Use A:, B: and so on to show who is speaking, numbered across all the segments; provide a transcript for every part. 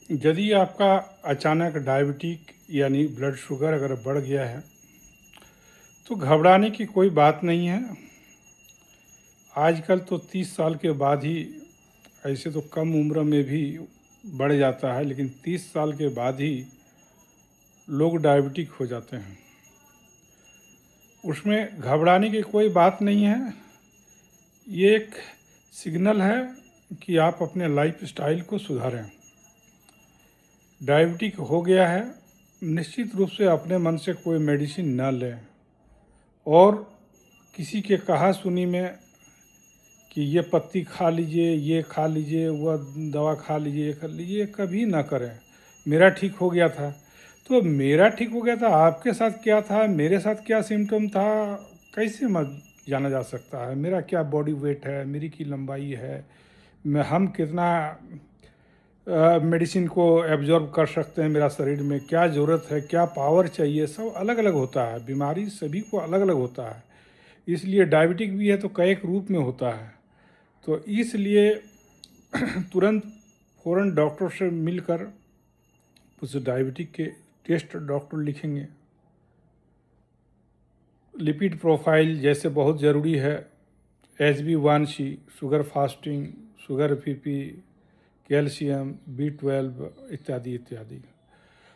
A: यदि आपका अचानक डायबिटिक यानी ब्लड शुगर अगर बढ़ गया है तो घबराने की कोई बात नहीं है। आजकल तो 30 साल के बाद ही, ऐसे तो कम उम्र में भी बढ़ जाता है, लेकिन 30 साल के बाद ही लोग डायबिटिक हो जाते हैं। उसमें घबराने की कोई बात नहीं है। ये एक सिग्नल है कि आप अपने लाइफ स्टाइल को सुधारें। डायबिटिक हो गया है, निश्चित रूप से अपने मन से कोई मेडिसिन न लें और किसी के कहा सुनी में कि ये पत्ती खा लीजिए, ये खा लीजिए, वह दवा खा लीजिए, ये कर लीजिए, कभी ना करें। मेरा ठीक हो गया था, तो मेरा ठीक हो गया था, आपके साथ क्या था, मेरे साथ क्या सिम्टम था, कैसे मत जाना जा सकता है। मेरा क्या बॉडी वेट है, मेरी की लंबाई है, हम कितना मेडिसिन को एब्जॉर्ब कर सकते हैं, मेरा शरीर में क्या ज़रूरत है, क्या पावर चाहिए, सब अलग अलग होता है। बीमारी सभी को अलग अलग होता है, इसलिए डायबिटिक भी है तो कई एक रूप में होता है। तो इसलिए तुरंत फ़ौरन डॉक्टर से मिलकर उस डायबिटिक के टेस्ट डॉक्टर लिखेंगे। लिपिड प्रोफाइल जैसे बहुत ज़रूरी है, HbA1c, sugar fasting, sugar BP, calcium, B12 इत्यादि इत्यादि।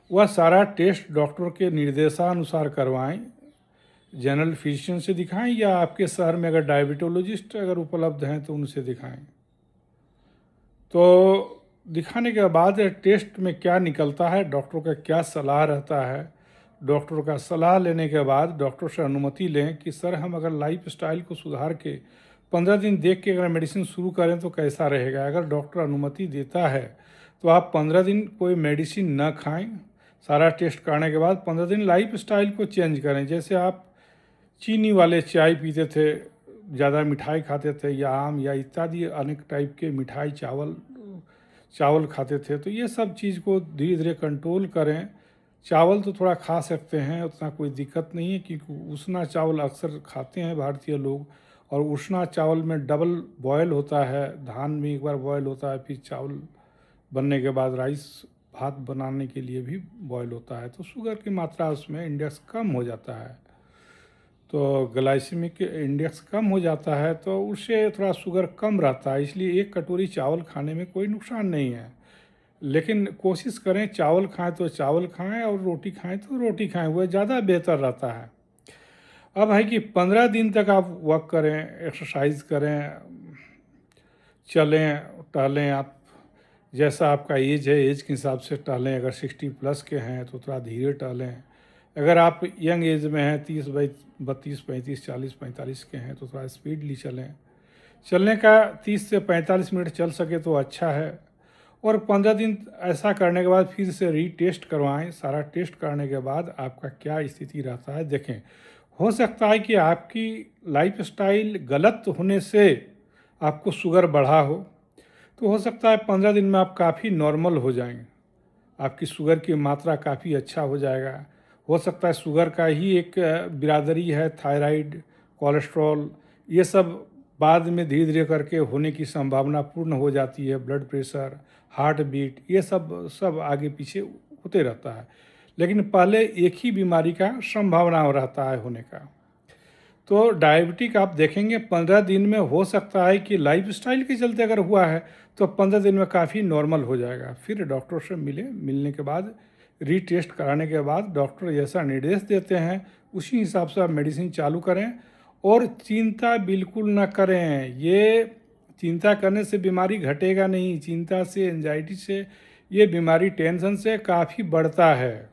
A: वह सारा टेस्ट डॉक्टर के निर्देशानुसार करवाएं। जनरल फिजिशियन से दिखाएं या आपके शहर में अगर डायबिटोलॉजिस्ट अगर उपलब्ध हैं तो उनसे दिखाएं। तो दिखाने के बाद टेस्ट में क्या निकलता है, डॉक्टर का क्या सलाह रहता है, डॉक्टर का सलाह लेने के बाद डॉक्टर से अनुमति लें कि सर हम अगर लाइफ स्टाइल को सुधार के 15 दिन देख के अगर मेडिसिन शुरू करें तो कैसा रहेगा। अगर डॉक्टर अनुमति देता है तो आप 15 दिन कोई मेडिसिन न खाएं। सारा टेस्ट करने के बाद 15 दिन लाइफ स्टाइल को चेंज करें। जैसे आप चीनी वाले चाय पीते थे, ज़्यादा मिठाई खाते थे, या आम या इत्यादि अनेक टाइप के मिठाई, चावल खाते थे, तो ये सब चीज़ को धीरे धीरे कंट्रोल करें। चावल तो थोड़ा खा सकते हैं, उतना कोई दिक्कत नहीं है, क्योंकि उसना चावल अक्सर खाते हैं भारतीय लोग, और उसना चावल में डबल बॉयल होता है, धान में एक बार बॉयल होता है, फिर चावल बनने के बाद राइस भात बनाने के लिए भी बॉयल होता है, तो शुगर की मात्रा उसमें इंडेक्स कम हो जाता है, तो ग्लाइसेमिक इंडेक्स कम हो जाता है, तो उससे थोड़ा शुगर कम रहता है। इसलिए एक कटोरी चावल खाने में कोई नुकसान नहीं है, लेकिन कोशिश करें चावल खाएं तो चावल खाएं और रोटी खाएं तो रोटी खाएं, वह ज़्यादा बेहतर रहता है। अब है कि 15 दिन तक आप वर्क करें, एक्सरसाइज करें, चलें टहलें। आप जैसा आपका एज है, एज के हिसाब से टहलें। अगर 60+ के हैं तो थोड़ा धीरे टहलें। अगर आप यंग एज में हैं, 30, 32, 35, 40, 45 के हैं, तो थोड़ा स्पीडली चलें। चलने का 30 से 45 मिनट चल सके तो अच्छा है। और 15 दिन ऐसा करने के बाद फिर से रीटेस्ट करवाएं। सारा टेस्ट करने के बाद आपका क्या स्थिति रहता है देखें। हो सकता है कि आपकी लाइफस्टाइल गलत होने से आपको शुगर बढ़ा हो, तो हो सकता है 15 दिन में आप काफ़ी नॉर्मल हो जाएंगे, आपकी शुगर की मात्रा काफ़ी अच्छा हो जाएगा। हो सकता है शुगर का ही एक बिरादरी है, थायराइड, कोलेस्ट्रॉल, ये सब बाद में धीरे धीरे करके होने की संभावना पूर्ण हो जाती है। ब्लड प्रेशर, हार्ट बीट, ये सब आगे पीछे होते रहता है, लेकिन पहले एक ही बीमारी का संभावना रहता है होने का। तो डायबिटिक आप देखेंगे 15 दिन में हो सकता है कि लाइफस्टाइल के चलते अगर हुआ है तो 15 दिन में काफ़ी नॉर्मल हो जाएगा। फिर डॉक्टर से मिलने के बाद रीटेस्ट कराने के बाद डॉक्टर जैसा निर्देश देते हैं उसी हिसाब से आप मेडिसिन चालू करें। और चिंता बिल्कुल ना करें। ये चिंता करने से बीमारी घटेगा नहीं, चिंता से, एंजाइटी से ये बीमारी, टेंशन से काफ़ी बढ़ता है,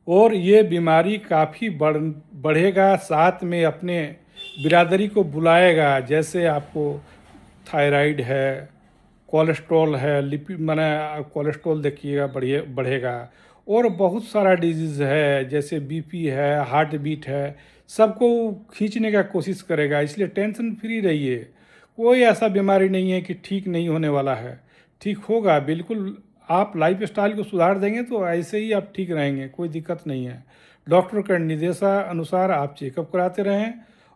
A: और ये बीमारी काफ़ी बढ़ेगा। साथ में अपने बिरादरी को बुलाएगा। जैसे आपको थायराइड है, कोलेस्ट्रॉल है, लिपिड माने कोलेस्ट्रॉल देखिएगा बढ़ेगा, और बहुत सारा डिजीज़ है, जैसे बीपी है, हार्ट बीट है, सबको खींचने का कोशिश करेगा। इसलिए टेंशन फ्री रहिए। कोई ऐसा बीमारी नहीं है कि ठीक नहीं होने वाला है, ठीक होगा बिल्कुल। आप लाइफ स्टाइल को सुधार देंगे तो ऐसे ही आप ठीक रहेंगे, कोई दिक्कत नहीं है। डॉक्टर के निर्देशानुसार आप चेकअप कराते रहें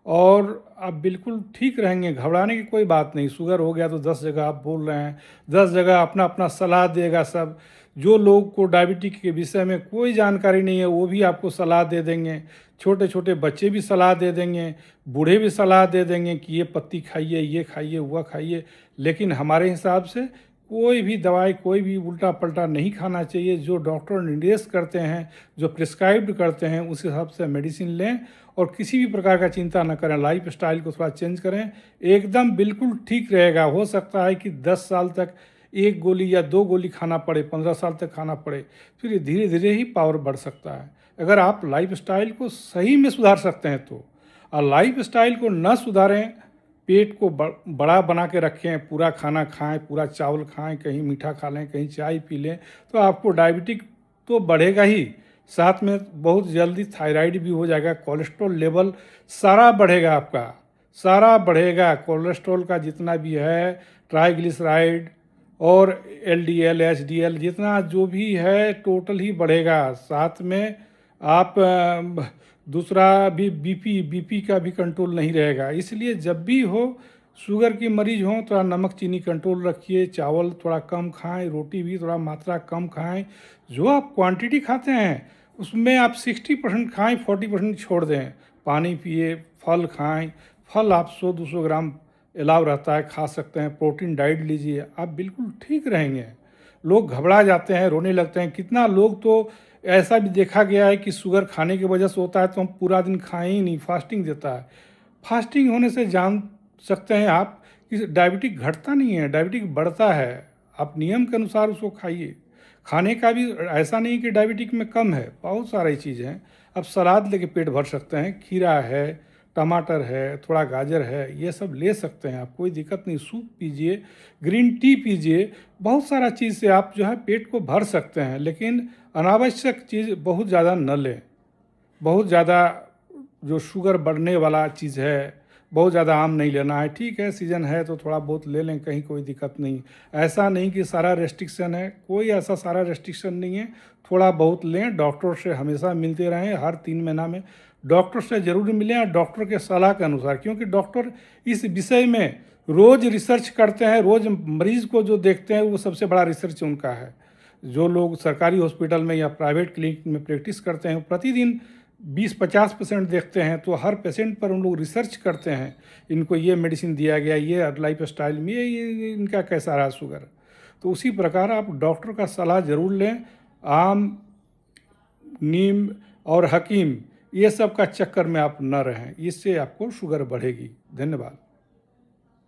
A: और आप बिल्कुल ठीक रहेंगे, घबराने की कोई बात नहीं। शुगर हो गया तो 10 जगह आप बोल रहे हैं, 10 जगह अपना अपना सलाह देगा सब। जो लोग को डायबिटीज के विषय में कोई जानकारी नहीं है वो भी आपको सलाह दे देंगे, छोटे छोटे बच्चे भी सलाह दे देंगे, बूढ़े भी सलाह दे देंगे कि ये पत्ती खाइए, ये खाइए, वह खाइए। लेकिन हमारे हिसाब से कोई भी दवाई, कोई भी उल्टा पल्टा नहीं खाना चाहिए। जो डॉक्टर निर्देश करते हैं, जो प्रिस्क्राइब्ड करते हैं, उस हिसाब से मेडिसिन लें और किसी भी प्रकार का चिंता न करें। लाइफ स्टाइल को थोड़ा चेंज करें, एकदम बिल्कुल ठीक रहेगा। हो सकता है कि 10 साल तक 1 गोली या 2 गोली खाना पड़े, 15 साल तक खाना पड़े, फिर ये धीरे धीरे ही पावर बढ़ सकता है अगर आप लाइफ स्टाइल को सही में सुधार सकते हैं तो। और लाइफ स्टाइल को न सुधारें, पेट को बड़ा बना के रखें, पूरा खाना खाएं, पूरा चावल खाएं, कहीं मीठा खा लें, कहीं चाय पी लें, तो आपको डायबिटिक तो बढ़ेगा ही, साथ में बहुत जल्दी थायराइड भी हो जाएगा, कोलेस्ट्रॉल लेवल सारा बढ़ेगा, आपका सारा बढ़ेगा। कोलेस्ट्रॉल का जितना भी है, ट्राइग्लिसराइड और एलडीएल एचडीएल जितना जो भी है टोटल ही बढ़ेगा। साथ में आप दूसरा भी बीपी का भी कंट्रोल नहीं रहेगा। इसलिए जब भी हो, शुगर की मरीज हो, थोड़ा नमक चीनी कंट्रोल रखिए, चावल थोड़ा कम खाएं, रोटी भी थोड़ा मात्रा कम खाएं। जो आप क्वांटिटी खाते हैं उसमें आप 60% खाएं, 40% छोड़ दें। पानी पिए, फल खाएं, फल आप 100-200 ग्राम अलाव रहता है, खा सकते हैं। प्रोटीन डाइट लीजिए, आप बिल्कुल ठीक रहेंगे। लोग घबरा जाते हैं, रोने लगते हैं। कितना लोग तो ऐसा भी देखा गया है कि शुगर खाने की वजह से होता है तो हम पूरा दिन खाएं ही नहीं, फास्टिंग देता है। फास्टिंग होने से जान सकते हैं आप कि डायबिटिक घटता नहीं है, डायबिटिक बढ़ता है। आप नियम के अनुसार उसको खाइए। खाने का भी ऐसा नहीं कि डायबिटिक में कम है, बहुत सारी चीज़ें हैं। आप सलाद लेके पेट भर सकते हैं, खीरा है, टमाटर है, थोड़ा गाजर है, ये सब ले सकते हैं आप, कोई दिक्कत नहीं। सूप पीजिए, ग्रीन टी पीजिए, बहुत सारा चीज़ से आप जो है पेट को भर सकते हैं। लेकिन अनावश्यक चीज़ बहुत ज़्यादा न लें। बहुत ज़्यादा जो शुगर बढ़ने वाला चीज़ है, बहुत ज़्यादा आम नहीं लेना है। ठीक है, सीज़न है तो थोड़ा बहुत ले लें, कहीं कोई दिक्कत नहीं। ऐसा नहीं कि सारा रेस्ट्रिक्शन है, कोई ऐसा सारा रेस्ट्रिक्शन नहीं है। थोड़ा बहुत लें, डॉक्टर से हमेशा मिलते रहें, हर 3 महीना में डॉक्टर से ज़रूर मिलें और डॉक्टर के सलाह के अनुसार, क्योंकि डॉक्टर इस विषय में रोज़ रिसर्च करते हैं। रोज़ मरीज़ को जो देखते हैं वो सबसे बड़ा रिसर्च उनका है। जो लोग सरकारी हॉस्पिटल में या प्राइवेट क्लिनिक में प्रैक्टिस करते हैं, प्रतिदिन 20-50% देखते हैं, तो हर पेशेंट पर उन लोग रिसर्च करते हैं। इनको ये मेडिसिन दिया गया, ये लाइफ स्टाइल में ये इनका कैसा रहा शुगर। तो उसी प्रकार आप डॉक्टर का सलाह ज़रूर लें। आम, नीम और हकीम, ये सब का चक्कर में आप न रहें, इससे आपको शुगर बढ़ेगी। धन्यवाद।